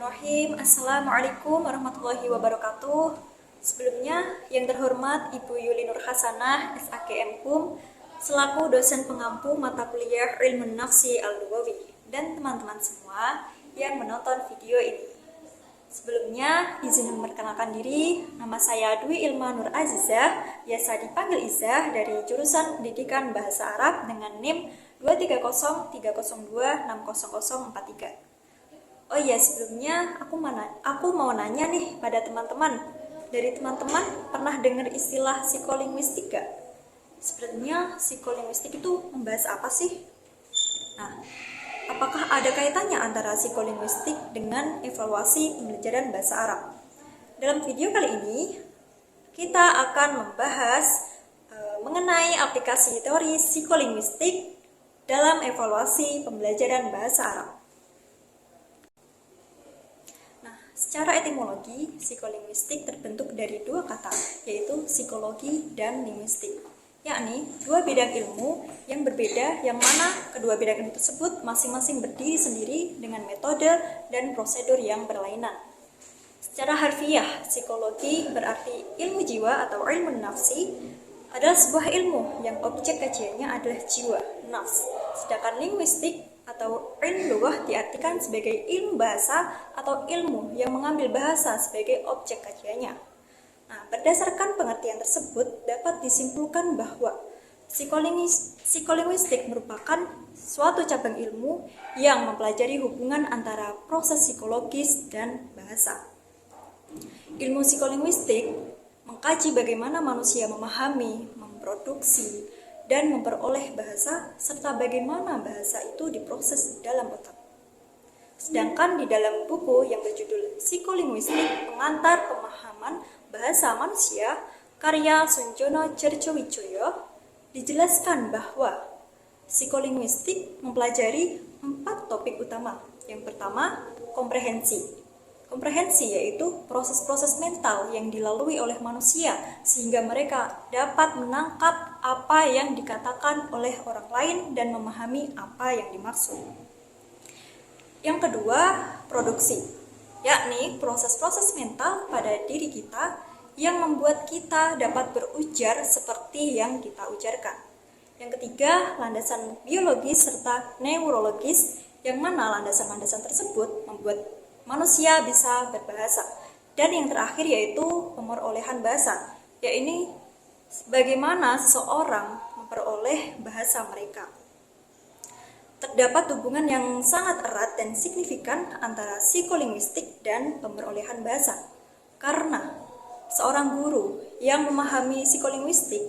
Bismillahirrahmanirrahim. Assalamualaikum warahmatullahi wabarakatuh. Sebelumnya, yang terhormat Ibu Yuli Nur Hasanah, SAKM Hum, selaku dosen pengampu mata kuliah Ilmu Nafsi Al-Lughawi, dan teman-teman semua yang menonton video ini. Sebelumnya, izin memperkenalkan diri, nama saya Dwi Ilma Nur Azizah, biasa dipanggil Izah, dari jurusan Pendidikan Bahasa Arab dengan NIM 23030260043. Oh iya, sebelumnya aku mau nanya nih pada teman-teman. Dari teman-teman pernah dengar istilah psikolinguistik gak? Sebenarnya psikolinguistik itu membahas apa sih? Nah, apakah ada kaitannya antara psikolinguistik dengan evaluasi pembelajaran bahasa Arab? Dalam video kali ini, kita akan membahas mengenai aplikasi teori psikolinguistik dalam evaluasi pembelajaran bahasa Arab. Secara etimologi, psikolinguistik terbentuk dari dua kata, yaitu psikologi dan linguistik, yakni dua bidang ilmu yang berbeda, yang mana kedua bidang ilmu tersebut masing-masing berdiri sendiri dengan metode dan prosedur yang berlainan. Secara harfiah, psikologi berarti ilmu jiwa atau ilmu nafsi, adalah sebuah ilmu yang objek kajiannya adalah jiwa, nafs. Sedangkan linguistik atau ilmu lughah diartikan sebagai ilmu bahasa atau ilmu yang mengambil bahasa sebagai objek kajiannya. Nah, berdasarkan pengertian tersebut dapat disimpulkan bahwa psikolinguistik merupakan suatu cabang ilmu yang mempelajari hubungan antara proses psikologis dan bahasa. Ilmu psikolinguistik mengkaji bagaimana manusia memahami, memproduksi, dan memperoleh bahasa, serta bagaimana bahasa itu diproses dalam otak. Sedangkan di dalam buku yang berjudul Psikolinguistik Pengantar Pemahaman Bahasa Manusia, karya Sunjono Cercowijoyo, dijelaskan bahwa psikolinguistik mempelajari 4 topik utama. Yang pertama, komprehensi. Komprehensi yaitu proses-proses mental yang dilalui oleh manusia sehingga mereka dapat menangkap apa yang dikatakan oleh orang lain dan memahami apa yang dimaksud. Yang kedua, produksi, yakni proses-proses mental pada diri kita yang membuat kita dapat berujar seperti yang kita ujarkan. Yang ketiga, landasan biologis serta neurologis, yang mana landasan-landasan tersebut membuat manusia bisa berbahasa. Dan yang terakhir yaitu pemerolehan bahasa, yaitu bagaimana seseorang memperoleh bahasa mereka. Terdapat hubungan yang sangat erat dan signifikan antara psikolinguistik dan pemerolehan bahasa. Karena seorang guru yang memahami psikolinguistik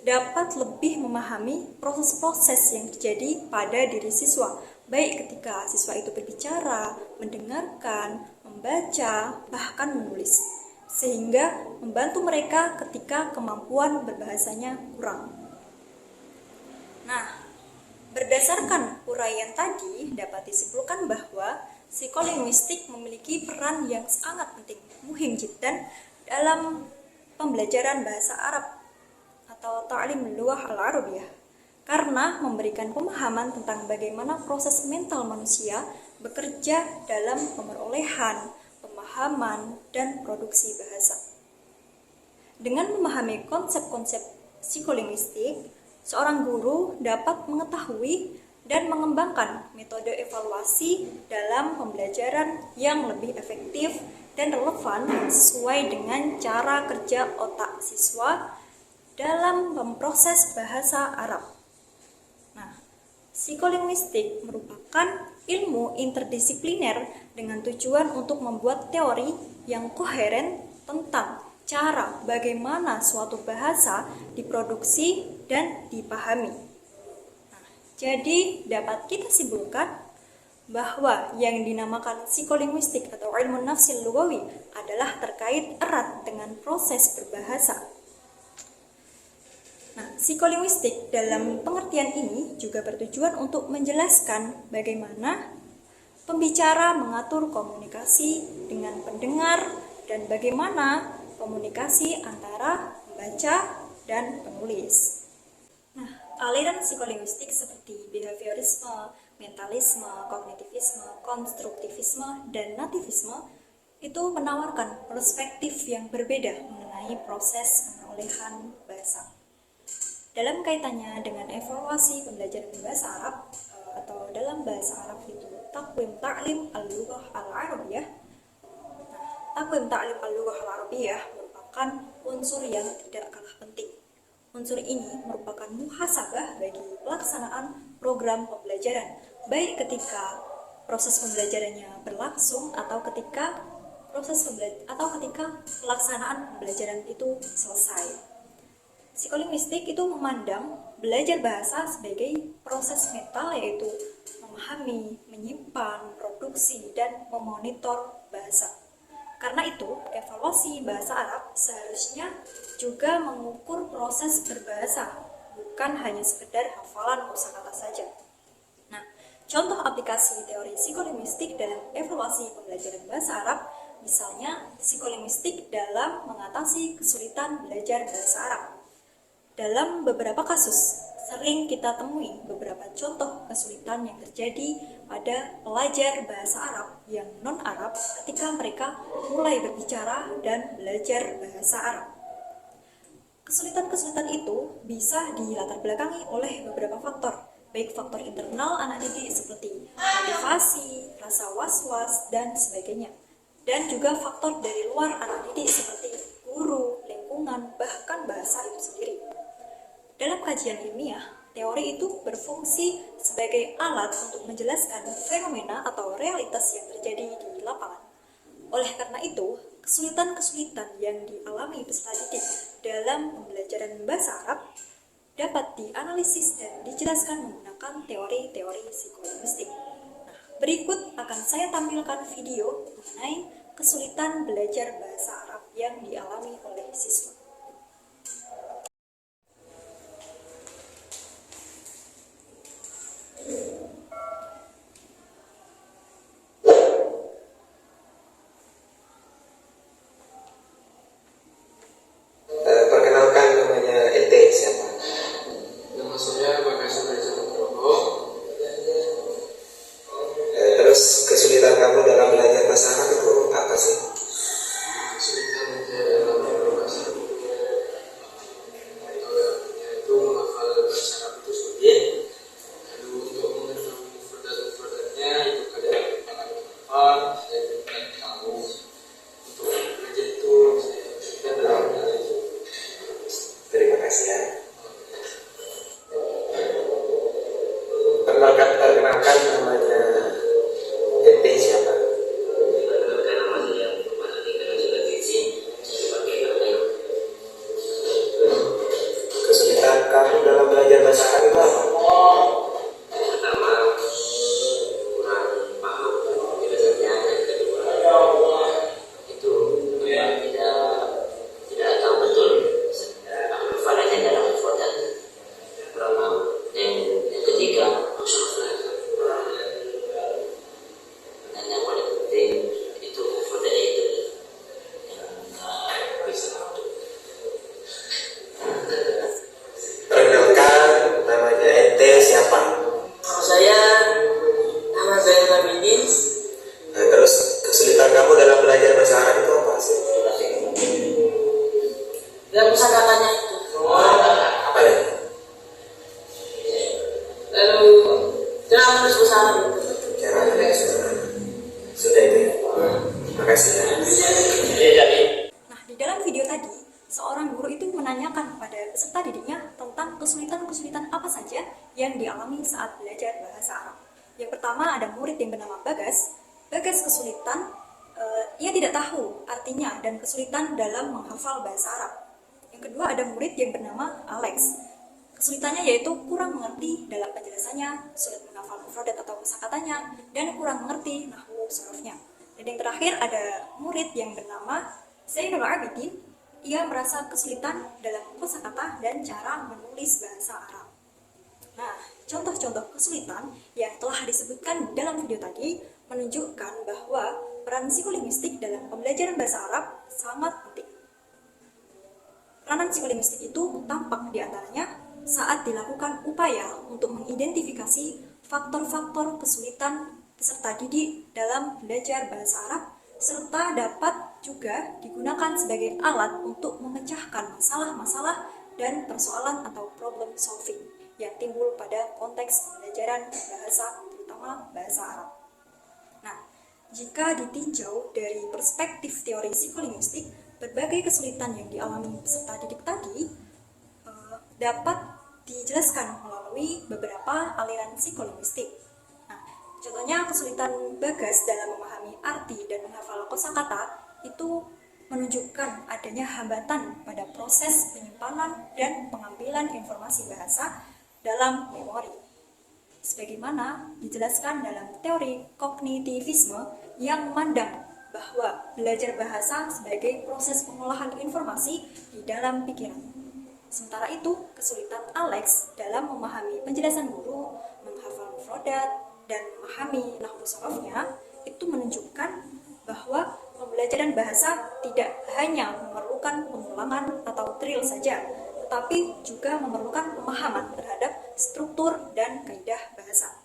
dapat lebih memahami proses-proses yang terjadi pada diri siswa, baik ketika siswa itu berbicara, mendengarkan, membaca, bahkan menulis, sehingga membantu mereka ketika kemampuan berbahasanya kurang. Nah, berdasarkan uraian tadi dapat disimpulkan bahwa psikolinguistik memiliki peran yang sangat penting, muhim jiddan, dalam pembelajaran bahasa Arab atau ta'lim lughah al-arabiyah, karena memberikan pemahaman tentang bagaimana proses mental manusia bekerja dalam pemerolehan, pemahaman, dan produksi bahasa. Dengan memahami konsep-konsep psikolinguistik, seorang guru dapat mengetahui dan mengembangkan metode evaluasi dalam pembelajaran yang lebih efektif dan relevan sesuai dengan cara kerja otak siswa dalam memproses bahasa Arab. Psikolinguistik merupakan ilmu interdisipliner dengan tujuan untuk membuat teori yang koheren tentang cara bagaimana suatu bahasa diproduksi dan dipahami. Jadi dapat kita simpulkan bahwa yang dinamakan psikolinguistik atau ilmu nafsi lughawi adalah terkait erat dengan proses berbahasa. Psikolinguistik dalam pengertian ini juga bertujuan untuk menjelaskan bagaimana pembicara mengatur komunikasi dengan pendengar dan bagaimana komunikasi antara pembaca dan penulis. Aliran psikolinguistik seperti behaviorisme, mentalisme, kognitivisme, konstruktivisme, dan nativisme itu menawarkan perspektif yang berbeda mengenai proses perolehan bahasa. Dalam kaitannya dengan evaluasi pembelajaran bahasa Arab atau dalam bahasa Arab itu takwim ta'lim al-lughah al-arabiyah. Takwim ta'lim al-lughah al-arabiyah merupakan unsur yang tidak kalah penting. Unsur ini merupakan muhasabah bagi pelaksanaan program pembelajaran, baik ketika proses pembelajarannya berlangsung atau ketika pelaksanaan pembelajaran itu selesai. Psikolinguistik itu memandang belajar bahasa sebagai proses mental, yaitu memahami, menyimpan, produksi, dan memonitor bahasa. Karena itu, evaluasi bahasa Arab seharusnya juga mengukur proses berbahasa, bukan hanya sekedar hafalan kosakata saja. Nah, contoh aplikasi teori psikolinguistik dalam evaluasi pembelajaran bahasa Arab, misalnya psikolinguistik dalam mengatasi kesulitan belajar bahasa Arab. Dalam beberapa kasus, sering kita temui beberapa contoh kesulitan yang terjadi pada pelajar bahasa Arab yang non-Arab ketika mereka mulai berbicara dan belajar bahasa Arab. Kesulitan-kesulitan itu bisa dilatar belakangi oleh beberapa faktor, baik faktor internal anak didik seperti motivasi, rasa was-was, dan sebagainya, dan juga faktor dari luar anak didik seperti guru, lingkungan, bahkan bahasa itu sendiri. Dalam kajian ilmiah, teori itu berfungsi sebagai alat untuk menjelaskan fenomena atau realitas yang terjadi di lapangan. Oleh karena itu, kesulitan-kesulitan yang dialami peserta didik dalam pembelajaran bahasa Arab dapat dianalisis dan dijelaskan menggunakan teori-teori psikolinguistik. Nah, berikut akan saya tampilkan video mengenai kesulitan belajar bahasa Arab yang dialami oleh siswa. Perkenalkan, namanya ente siapa? Nama saya Bagas Nugroho. Terus kesulitan kamu dalam belajar bahasa Arab itu apa sih? Kesulitan saya dalam berbahasa Arab itu menghafal bahasa Arab itu sulit. Lalu untuk mengetahui mufradat-mufradatnya itu kadang hafal, saya tidak tahu. Untuk belajar itu saya kesulitan dalam belajar itu. Terima kasih ya. Perkenalkan namanya ente siapa? Perkenalkan, nama saya Muhammad Ali Sudah Gizi sebagai ahli. Kesulitan kamu dalam belajar bahasa Arab itu apa? Pertama, kurang paham belajarnya. Yang kedua, itu tidak tahu betul hafalannya dalam mufradat berapa. Yang ketiga, dan yang paling penting itu mufradat itu yang bisa. Perkenalkan namanya ente siapa? Saya Ahmad Zainal Abidin. Terus kesulitan kamu dalam belajar bahasa Arab itu apa sih? Dan kosakatanya itu. Apa ya? Lalu cara menulis bahasa Arab itu. Cara menulis. Sudah itu ya. Terima kasih ya. Nah, di dalam video tadi, seorang guru itu menanyakan kepada peserta didiknya tentang kesulitan-kesulitan apa saja yang dialami saat belajar bahasa Arab. Yang pertama ada murid yang bernama Bagas. Bagas kesulitan, ia tidak tahu artinya dan kesulitan dalam menghafal bahasa Arab. Yang kedua ada murid yang bernama Alex. Kesulitannya yaitu kurang mengerti dalam penjelasannya, sulit menghafal mufradat atau kosakatanya, dan kurang mengerti nahwu sorofnya. Dan yang terakhir ada murid yang bernama Zainul Abidin. Ia merasa kesulitan dalam kosakata dan cara menulis bahasa Arab. Nah, contoh-contoh kesulitan yang telah disebutkan dalam video tadi menunjukkan bahwa peran psikolinguistik dalam pembelajaran bahasa Arab sangat penting. Peranan psikolinguistik itu tampak diantaranya saat dilakukan upaya untuk mengidentifikasi faktor-faktor kesulitan peserta didik dalam belajar bahasa Arab, serta dapat juga digunakan sebagai alat untuk memecahkan masalah-masalah dan persoalan atau problem solving yang timbul pada konteks pembelajaran bahasa, terutama bahasa Arab. Nah, jika ditinjau dari perspektif teori psikolinguistik, berbagai kesulitan yang dialami peserta didik tadi dapat dijelaskan melalui beberapa aliran psikolinguistik. Nah, contohnya kesulitan Bagas dalam memahami arti dan menghafal kosakata itu menunjukkan adanya hambatan pada proses penyimpanan dan pengambilan informasi bahasa dalam memori. Sebagaimana dijelaskan dalam teori kognitivisme yang memandang bahwa belajar bahasa sebagai proses pengolahan informasi di dalam pikiran. Sementara itu, kesulitan Alex dalam memahami penjelasan guru, menghafal mufradat, dan memahami nahwu sharafnya itu menunjukkan bahwa pembelajaran bahasa tidak hanya memerlukan pengulangan atau drill saja, tetapi juga memerlukan pemahaman terhadap struktur dan kaidah bahasa.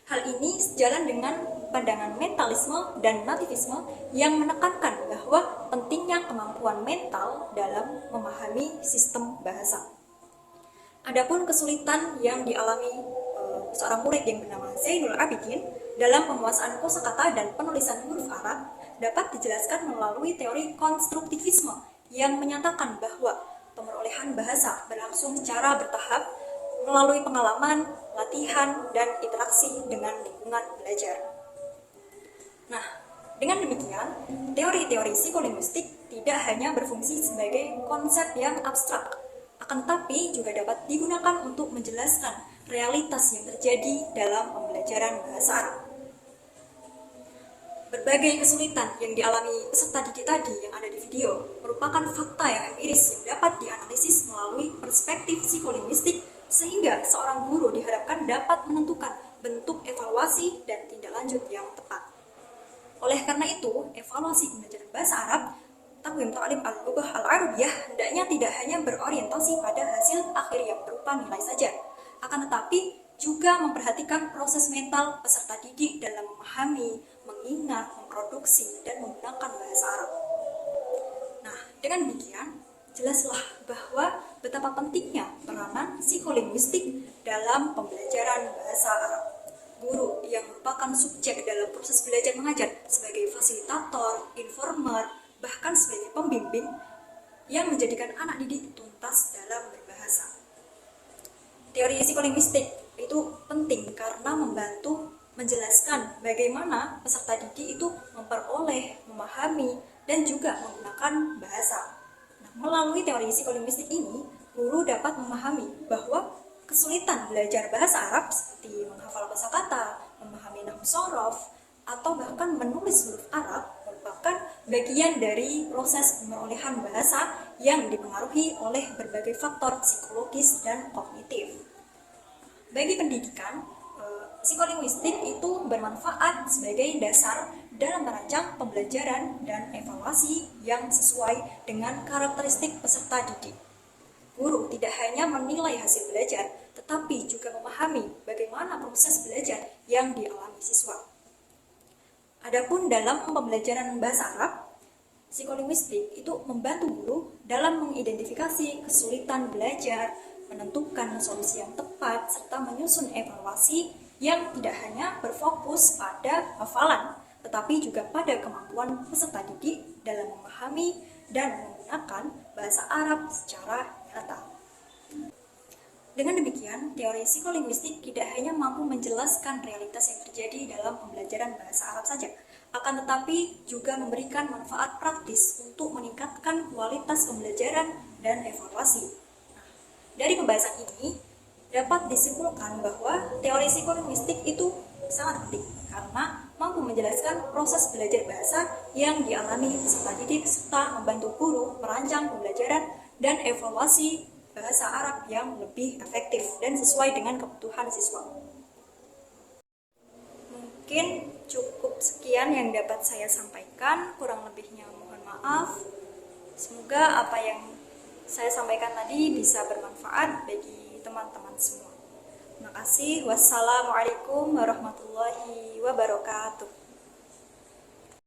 Hal ini sejalan dengan pandangan mentalisme dan nativisme yang menekankan bahwa pentingnya kemampuan mental dalam memahami sistem bahasa. Adapun kesulitan yang dialami seorang murid yang bernama Zainul Abidin dalam penguasaan kosakata dan penulisan huruf Arab dapat dijelaskan melalui teori konstruktivisme yang menyatakan bahwa pemerolehan bahasa berlangsung secara bertahap melalui pengalaman, latihan, dan interaksi dengan lingkungan belajar. Nah, dengan demikian, teori-teori psikolinguistik tidak hanya berfungsi sebagai konsep yang abstrak, akan tetapi juga dapat digunakan untuk menjelaskan realitas yang terjadi dalam pembelajaran bahasa Arab. Berbagai kesulitan yang dialami peserta didik tadi yang ada di video merupakan fakta yang empiris yang dapat dianalisis melalui perspektif psikolinguistik sehingga seorang guru diharapkan dapat menentukan bentuk evaluasi dan tindak lanjut yang tepat. Oleh karena itu, evaluasi pembelajaran bahasa Arab Taqwim Ta'lim Al-Lughah Al-Arabiyah hendaknya tidak hanya berorientasi pada hasil akhir yang berupa nilai saja, akan tetapi juga memperhatikan proses mental peserta didik dalam memahami, mengingat, memproduksi, dan menggunakan bahasa Arab. Nah, dengan demikian, jelaslah bahwa betapa pentingnya peranan psikolinguistik dalam pembelajaran bahasa Arab. Guru yang merupakan subjek dalam proses belajar mengajar sebagai fasilitator, informer, bahkan sebagai pembimbing yang menjadikan anak didik tuntas dalam berbahasa. Teori psikolinguistik itu penting karena membantu menjelaskan bagaimana peserta didik itu memperoleh, memahami, dan juga menggunakan bahasa. Nah, melalui teori psikolinguistik ini, guru dapat memahami bahwa kesulitan belajar bahasa Arab seperti menghafal kosakata, memahami nahwu sharaf, atau bahkan menulis huruf Arab merupakan bagian dari proses pemerolehan bahasa yang dipengaruhi oleh berbagai faktor psikologis dan kognitif. Bagi pendidikan, psikolinguistik itu bermanfaat sebagai dasar dalam merancang pembelajaran dan evaluasi yang sesuai dengan karakteristik peserta didik. Guru tidak hanya menilai hasil belajar, tetapi juga memahami bagaimana proses belajar yang dialami siswa. Adapun dalam pembelajaran bahasa Arab, psikolinguistik itu membantu guru dalam mengidentifikasi kesulitan belajar, menentukan solusi yang tepat, serta menyusun evaluasi yang tidak hanya berfokus pada hafalan, tetapi juga pada kemampuan peserta didik dalam memahami dan menggunakan bahasa Arab secara nyata. Dengan demikian, teori psikolinguistik tidak hanya mampu menjelaskan realitas yang terjadi dalam pembelajaran bahasa Arab saja, akan tetapi juga memberikan manfaat praktis untuk meningkatkan kualitas pembelajaran dan evaluasi. Dari pembahasan ini, dapat disimpulkan bahwa teori psikolinguistik itu sangat penting karena mampu menjelaskan proses belajar bahasa yang dialami peserta didik serta membantu guru merancang pembelajaran dan evaluasi bahasa Arab yang lebih efektif dan sesuai dengan kebutuhan siswa. Mungkin cukup sekian yang dapat saya sampaikan, kurang lebihnya mohon maaf. Semoga apa yang saya sampaikan tadi bisa bermanfaat bagi teman-teman semua. Terima kasih. Wassalamualaikum warahmatullahi wabarakatuh.